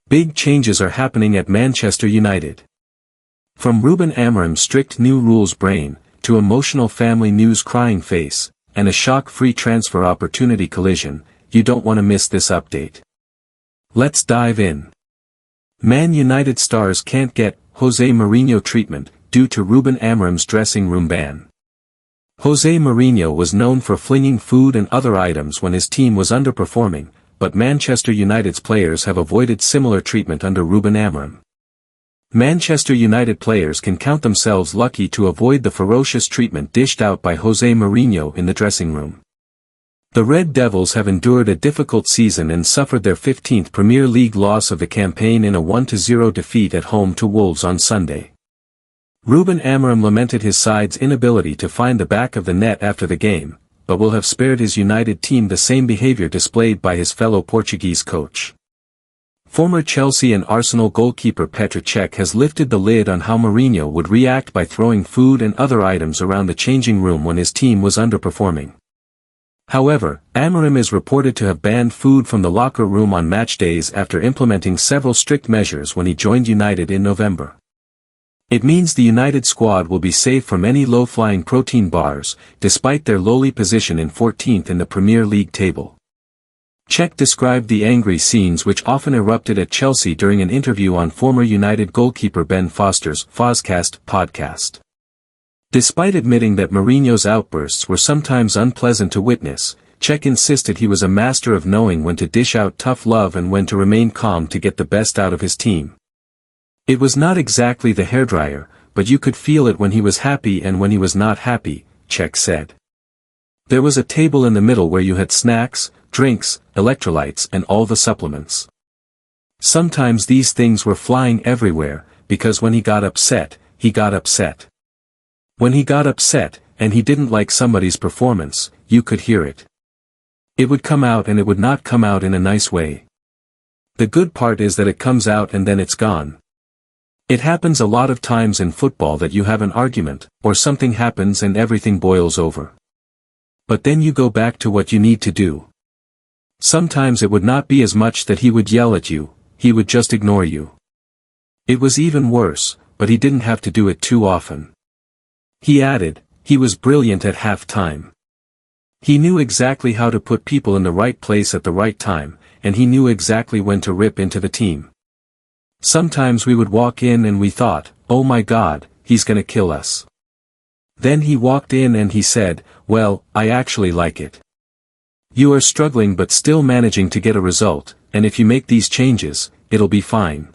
Big changes are happening at Manchester United. From Ruben Amorim's strict new rules brain, to emotional family news crying face, and a shock-free transfer opportunity collision, you don't want to miss this update. Let's dive in. Man United stars can't get Jose Mourinho treatment due to Ruben Amorim's dressing room ban. Jose Mourinho was known for flinging food and other items when his team was underperforming, but Manchester United's players have avoided similar treatment under Ruben Amorim. Manchester United players can count themselves lucky to avoid the ferocious treatment dished out by Jose Mourinho in the dressing room. The Red Devils have endured a difficult season and suffered their 15th Premier League loss of the campaign in a 1-0 defeat at home to Wolves on Sunday. Ruben Amorim lamented his side's inability to find the back of the net after the game, but will have spared his United team the same behavior displayed by his fellow Portuguese coach. Former Chelsea and Arsenal goalkeeper Petr Cech has lifted the lid on how Mourinho would react by throwing food and other items around the changing room when his team was underperforming. However, Amorim is reported to have banned food from the locker room on match days after implementing several strict measures when he joined United in November. It means the United squad will be safe from any low-flying protein bars, despite their lowly position in 14th in the Premier League table. Cech described the angry scenes which often erupted at Chelsea during an interview on former United goalkeeper Ben Foster's Fozcast podcast. Despite admitting that Mourinho's outbursts were sometimes unpleasant to witness, Cech insisted he was a master of knowing when to dish out tough love and when to remain calm to get the best out of his team. It was not exactly the hairdryer, but you could feel it when he was happy and when he was not happy, Cech said. There was a table in the middle where you had snacks, drinks, electrolytes and all the supplements. Sometimes these things were flying everywhere, because when he got upset, he got upset. When he got upset, and he didn't like somebody's performance, you could hear it. It would come out and it would not come out in a nice way. The good part is that it comes out and then it's gone. It happens a lot of times in football that you have an argument, or something happens and everything boils over. But then you go back to what you need to do. Sometimes it would not be as much that he would yell at you, he would just ignore you. It was even worse, but he didn't have to do it too often. He added, he was brilliant at half-time. He knew exactly how to put people in the right place at the right time, and he knew exactly when to rip into the team. Sometimes we would walk in and we thought, oh my God, he's gonna kill us. Then he walked in and he said, well, I actually like it. You are struggling but still managing to get a result, and if you make these changes, it'll be fine.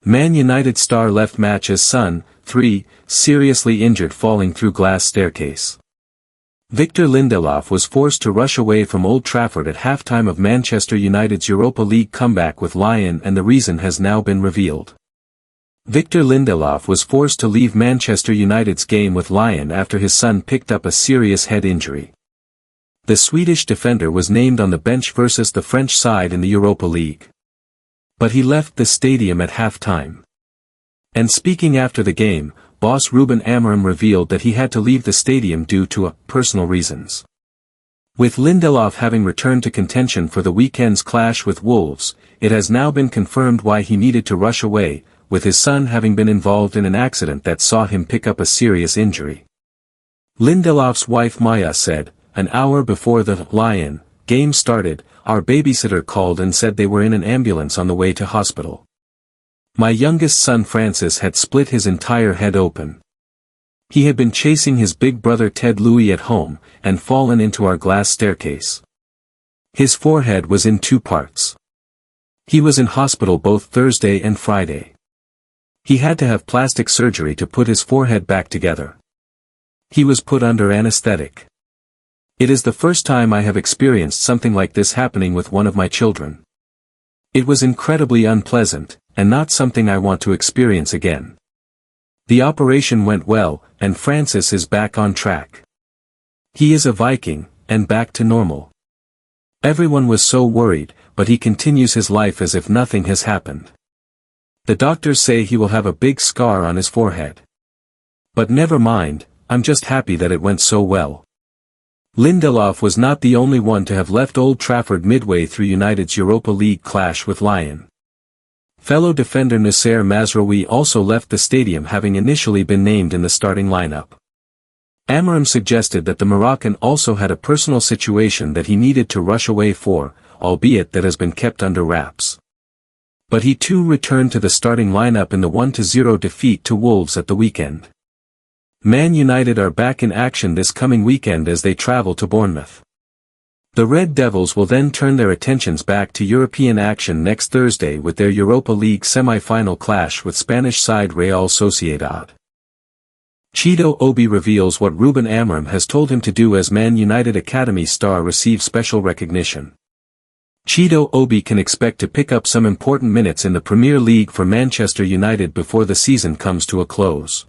Man United star left match as son, 3, seriously injured falling through glass staircase. Victor Lindelof was forced to rush away from Old Trafford at halftime of Manchester United's Europa League comeback with Lyon, and the reason has now been revealed. Victor Lindelof was forced to leave Manchester United's game with Lyon after his son picked up a serious head injury. The Swedish defender was named on the bench versus the French side in the Europa League. But he left the stadium at halftime. And speaking after the game, boss Ruben Amorim revealed that he had to leave the stadium due to personal reasons. With Lindelof having returned to contention for the weekend's clash with Wolves, it has now been confirmed why he needed to rush away, with his son having been involved in an accident that saw him pick up a serious injury. Lindelof's wife Maya said, an hour before the Lyon game started, our babysitter called and said they were in an ambulance on the way to hospital. My youngest son Francis had split his entire head open. He had been chasing his big brother Ted Louis at home, and fallen into our glass staircase. His forehead was in 2 parts. He was in hospital both Thursday and Friday. He had to have plastic surgery to put his forehead back together. He was put under anesthetic. It is the first time I have experienced something like this happening with one of my children. It was incredibly unpleasant, and not something I want to experience again. The operation went well, and Francis is back on track. He is a Viking, and back to normal. Everyone was so worried, but he continues his life as if nothing has happened. The doctors say he will have a big scar on his forehead. But never mind, I'm just happy that it went so well. Lindelof was not the only one to have left Old Trafford midway through United's Europa League clash with Lyon. Fellow defender Nasser Mazraoui also left the stadium, having initially been named in the starting lineup. Amorim suggested that the Moroccan also had a personal situation that he needed to rush away for, albeit that has been kept under wraps. But he too returned to the starting lineup in the 1-0 defeat to Wolves at the weekend. Man United are back in action this coming weekend as they travel to Bournemouth. The Red Devils will then turn their attentions back to European action next Thursday with their Europa League semi-final clash with Spanish side Real Sociedad. Chido Obi reveals what Ruben Amorim has told him to do as Man United Academy star receives special recognition. Chido Obi can expect to pick up some important minutes in the Premier League for Manchester United before the season comes to a close.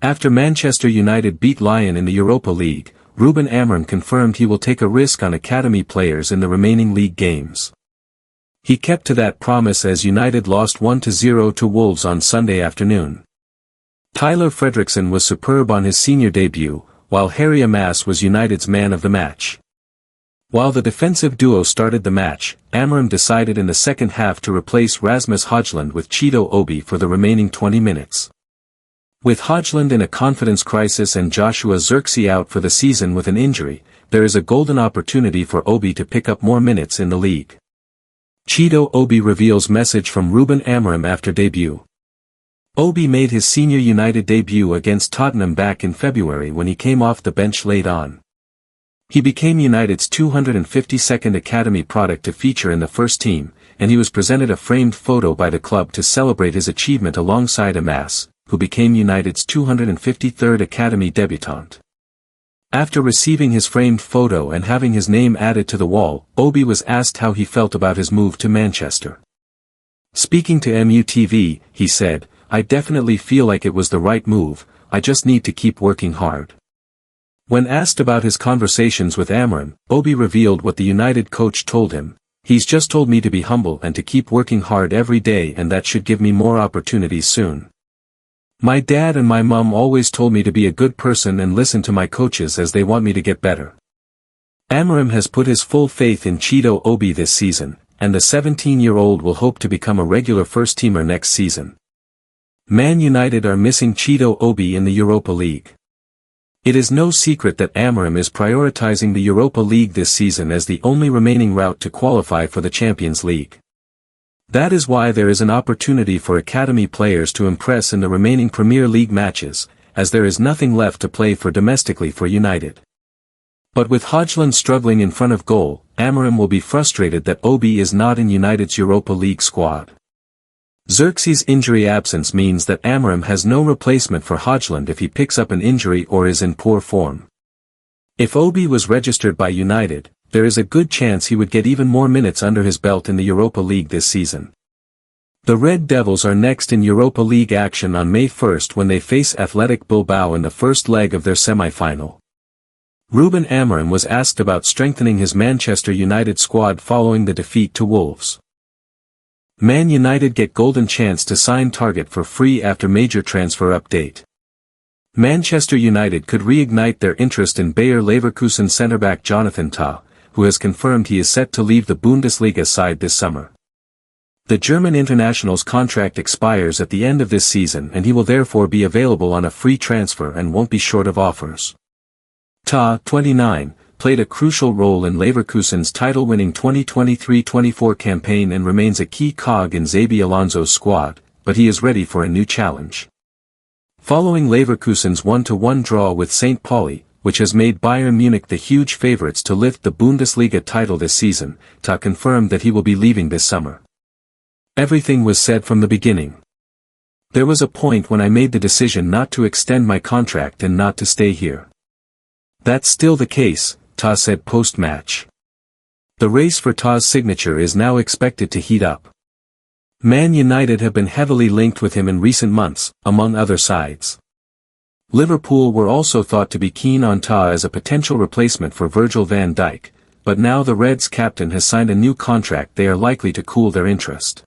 After Manchester United beat Lyon in the Europa League, Ruben Amorim confirmed he will take a risk on academy players in the remaining league games. He kept to that promise as United lost 1-0 to Wolves on Sunday afternoon. Tyler Fredrickson was superb on his senior debut, while Harry Amas was United's man of the match. While the defensive duo started the match, Amorim decided in the second half to replace Rasmus Højlund with Chido Obi for the remaining 20 minutes. With Højlund in a confidence crisis and Joshua Zirkzee out for the season with an injury, there is a golden opportunity for Obi to pick up more minutes in the league. Chido Obi reveals message from Ruben Amorim after debut. Obi made his senior United debut against Tottenham back in February when he came off the bench late on. He became United's 252nd academy product to feature in the first team, and he was presented a framed photo by the club to celebrate his achievement alongside Amas, who became United's 253rd academy debutant. After receiving his framed photo and having his name added to the wall, Obi was asked how he felt about his move to Manchester. Speaking to MUTV, he said, "I definitely feel like it was the right move, I just need to keep working hard." When asked about his conversations with Amorim, Obi revealed what the United coach told him: "He's just told me to be humble and to keep working hard every day, and that should give me more opportunities soon. My dad and my mum always told me to be a good person and listen to my coaches as they want me to get better." Amorim has put his full faith in Chido Obi this season, and the 17-year-old will hope to become a regular first-teamer next season. Man United are missing Chido Obi in the Europa League. It is no secret that Amorim is prioritizing the Europa League this season as the only remaining route to qualify for the Champions League. That is why there is an opportunity for academy players to impress in the remaining Premier League matches, as there is nothing left to play for domestically for United. But with Højlund struggling in front of goal, Amorim will be frustrated that Obi is not in United's Europa League squad. Zirkzee's injury absence means that Amorim has no replacement for Højlund if he picks up an injury or is in poor form. If Obi was registered by United, there is a good chance he would get even more minutes under his belt in the Europa League this season. The Red Devils are next in Europa League action on May 1st when they face Athletic Bilbao in the first leg of their semi-final. Ruben Amorim was asked about strengthening his Manchester United squad following the defeat to Wolves. Man United get golden chance to sign Target for free after major transfer update. Manchester United could reignite their interest in Bayer Leverkusen centre-back Jonathan Tah, who has confirmed he is set to leave the Bundesliga side this summer. The German international's contract expires at the end of this season and he will therefore be available on a free transfer and won't be short of offers. Tah, 29, played a crucial role in Leverkusen's title-winning 2023-24 campaign and remains a key cog in Xabi Alonso's squad, but he is ready for a new challenge. Following Leverkusen's 1-1 draw with St. Pauli, which has made Bayern Munich the huge favourites to lift the Bundesliga title this season, Tah confirmed that he will be leaving this summer. Everything was said from the beginning. There was a point when I made the decision not to extend my contract and not to stay here. That's still the case, Tah said post-match. The race for Tah's signature is now expected to heat up. Man United have been heavily linked with him in recent months, among other sides. Liverpool were also thought to be keen on Tah as a potential replacement for Virgil van Dijk, but now the Reds' captain has signed a new contract, they are likely to cool their interest.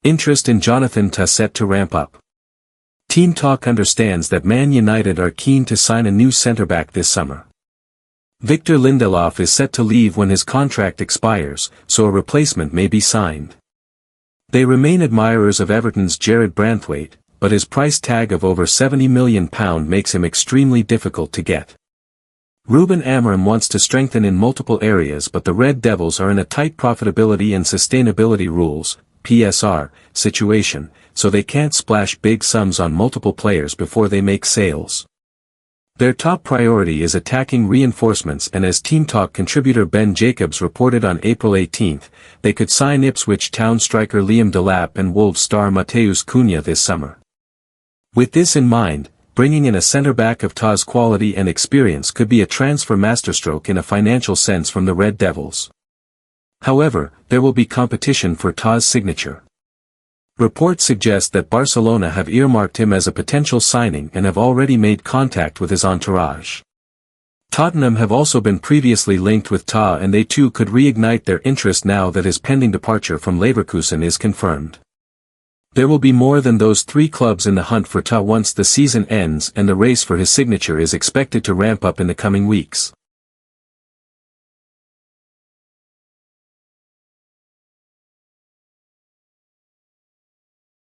Interest in Jonathan Tah set to ramp up. Team Talk understands that Man United are keen to sign a new centre-back this summer. Victor Lindelof is set to leave when his contract expires, so a replacement may be signed. They remain admirers of Everton's Jared Branthwaite, but his price tag of over £70 million makes him extremely difficult to get. Ruben Amorim wants to strengthen in multiple areas, but the Red Devils are in a tight profitability and sustainability rules (PSR) situation, so they can't splash big sums on multiple players before they make sales. Their top priority is attacking reinforcements, and as Team Talk contributor Ben Jacobs reported on April 18, they could sign Ipswich Town striker Liam Delap and Wolves star Mateus Cunha this summer. With this in mind, bringing in a centre-back of TA's quality and experience could be a transfer masterstroke in a financial sense from the Red Devils. However, there will be competition for TA's signature. Reports suggest that Barcelona have earmarked him as a potential signing and have already made contact with his entourage. Tottenham have also been previously linked with TA, and they too could reignite their interest now that his pending departure from Leverkusen is confirmed. There will be more than those three clubs in the hunt for TA once the season ends, and the race for his signature is expected to ramp up in the coming weeks.